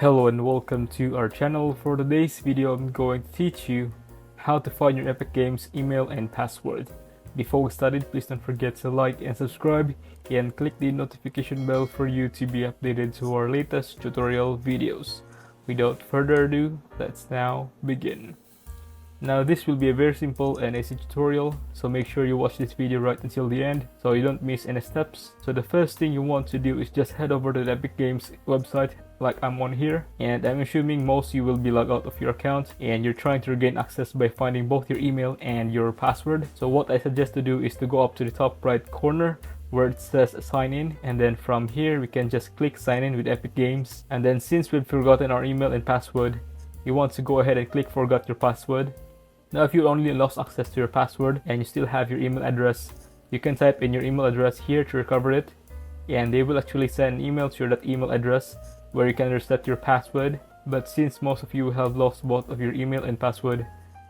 Hello and welcome to our channel. For today's video, I'm going to teach you how to find your Epic Games email and password. Before we start it, please don't forget to like and subscribe and click the notification bell for you to be updated to our latest tutorial videos. Without further ado, let's now begin. Now this will be a very simple and easy tutorial, so make sure you watch this video right until the end so you don't miss any steps. So the first thing you want to do is just head over to the Epic Games website like I'm on here, and I'm assuming most of you will be logged out of your account and you're trying to regain access by finding both your email and your password. So what I suggest to do is to go up to the top right corner where it says sign in, and then from here we can just click sign in with Epic Games. And then since we've forgotten our email and password, you want to go ahead and click forgot your password. Now if you only lost access to your password and you still have your email address, you can type in your email address here to recover it, and they will actually send an email to that email address where you can reset your password. But since most of you have lost both of your email and password,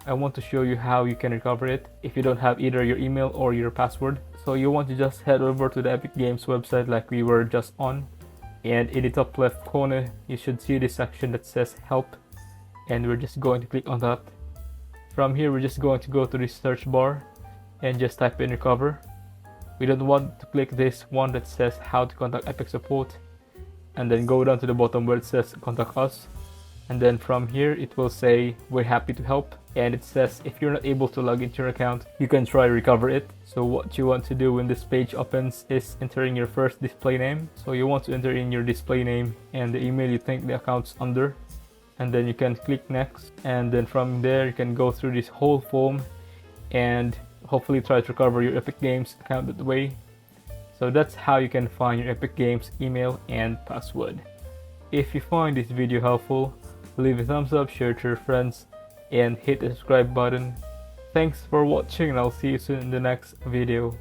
I want to show you how you can recover it if you don't have either your email or your password. So you want to just head over to the Epic Games website like we were just on, and in the top left corner you should see this section that says help, and we're just going to click on that. From here, we're just going to go to the search bar and just type in recover. We don't want to click this one that says how to contact Epic support, and then go down to the bottom where it says contact us, and then from here it will say we're happy to help, and it says if you're not able to log into your account, you can try recover it. So what you want to do when this page opens is entering your first display name. So you want to enter in your display name and the email you think the account's under, and then you can click next, and then from there you can go through this whole form and hopefully try to recover your Epic Games account that way. So that's how you can find your Epic Games email and password. If you find this video helpful, leave a thumbs up, share it to your friends, and hit the subscribe button. Thanks for watching, and I'll see you soon in the next video.